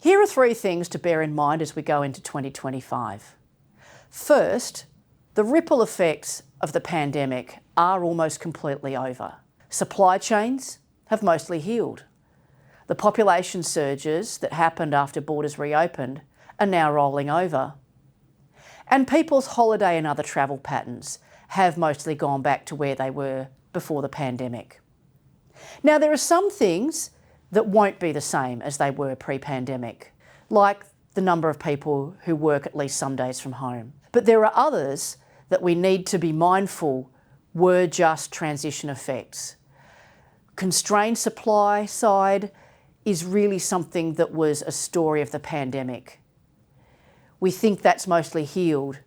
Here are 3 things to bear in mind as we go into 2025. First, the ripple effects of the pandemic are almost completely over. Supply chains have mostly healed. The population surges that happened after borders reopened are now rolling over. And people's holiday and other travel patterns have mostly gone back to where they were before the pandemic. Now, there are some things that won't be the same as they were pre-pandemic, like the number of people who work at least some days from home. But there are others that we need to be mindful were just transition effects. Constrained supply side is really something that was a story of the pandemic. We think that's mostly healed,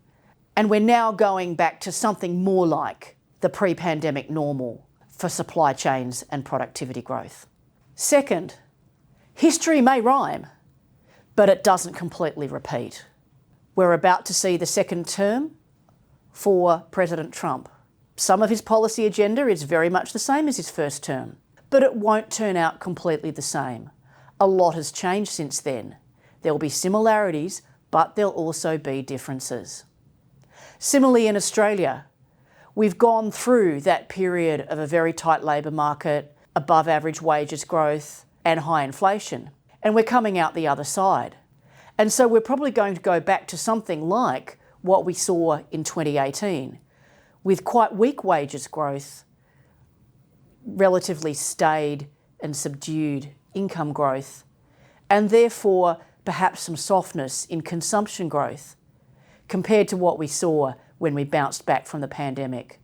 and we're now going back to something more like the pre-pandemic normal for supply chains and productivity growth. Second, history may rhyme, but it doesn't completely repeat. We're about to see the second term for President Trump. Some of his policy agenda is very much the same as his first term, but it won't turn out completely the same. A lot has changed since then. There will be similarities, but there'll also be differences. Similarly, in Australia, we've gone through that period of a very tight labour market, above average wages growth and high inflation, and we're coming out the other side. And so we're probably going to go back to something like what we saw in 2018, with quite weak wages growth, relatively staid and subdued income growth, and therefore perhaps some softness in consumption growth compared to what we saw when we bounced back from the pandemic.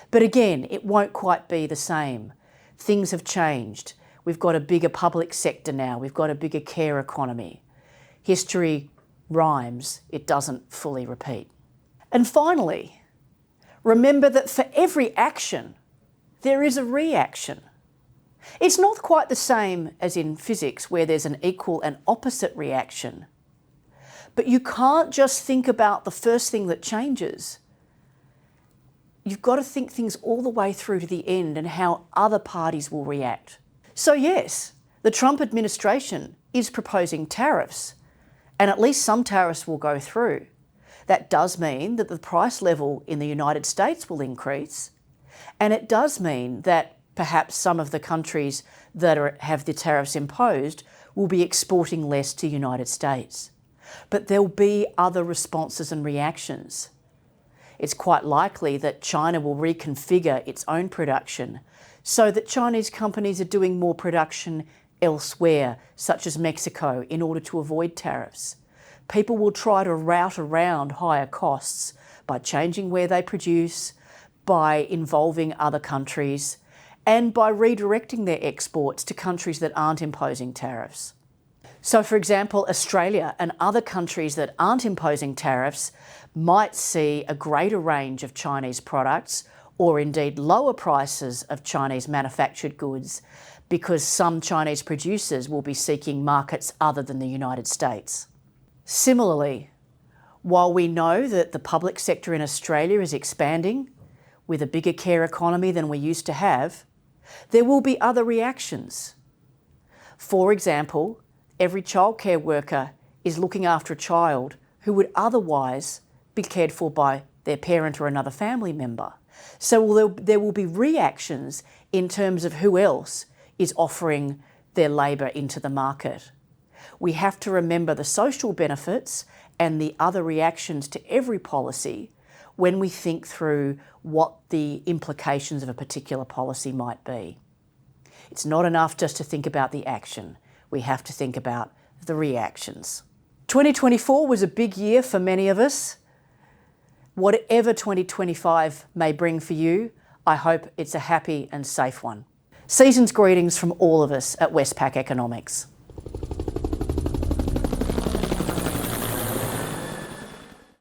But again, it won't quite be the same. Things have changed. We've got a bigger public sector now. We've got a bigger care economy. History rhymes, it doesn't fully repeat. And finally, remember that for every action, there is a reaction. It's not quite the same as in physics where there's an equal and opposite reaction. But you can't just think about the first thing that changes. You've got to think things all the way through to the end and how other parties will react. So yes, the Trump administration is proposing tariffs, and at least some tariffs will go through. That does mean that the price level in the United States will increase, and it does mean that perhaps some of the countries that have the tariffs imposed will be exporting less to the United States. But there'll be other responses and reactions. It's quite likely that China will reconfigure its own production so that Chinese companies are doing more production elsewhere, such as Mexico, in order to avoid tariffs. People will try to route around higher costs by changing where they produce, by involving other countries, and by redirecting their exports to countries that aren't imposing tariffs. So, for example, Australia and other countries that aren't imposing tariffs might see a greater range of Chinese products, or indeed lower prices of Chinese manufactured goods, because some Chinese producers will be seeking markets other than the United States. Similarly, while we know that the public sector in Australia is expanding with a bigger care economy than we used to have, there will be other reactions. For example, every childcare worker is looking after a child who would otherwise be cared for by their parent or another family member. So there will be reactions in terms of who else is offering their labour into the market. We have to remember the social benefits and the other reactions to every policy when we think through what the implications of a particular policy might be. It's not enough just to think about the action. We have to think about the reactions. 2024 was a big year for many of us. Whatever 2025 may bring for you, I hope it's a happy and safe one. Season's greetings from all of us at Westpac Economics.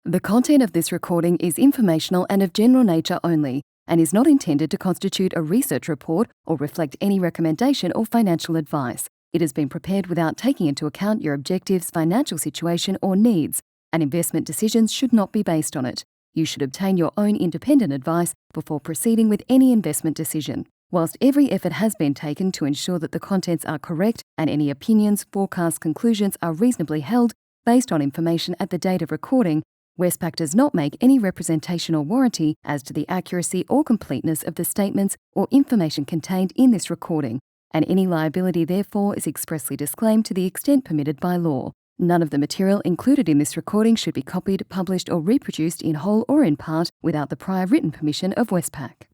The content of this recording is informational and of general nature only, and is not intended to constitute a research report or reflect any recommendation or financial advice. It has been prepared without taking into account your objectives, financial situation, or needs, and investment decisions should not be based on it. You should obtain your own independent advice before proceeding with any investment decision. Whilst every effort has been taken to ensure that the contents are correct and any opinions, forecasts, conclusions are reasonably held based on information at the date of recording, Westpac does not make any representation or warranty as to the accuracy or completeness of the statements or information contained in this recording, and any liability therefore is expressly disclaimed to the extent permitted by law. None of the material included in this recording should be copied, published or reproduced in whole or in part without the prior written permission of Westpac.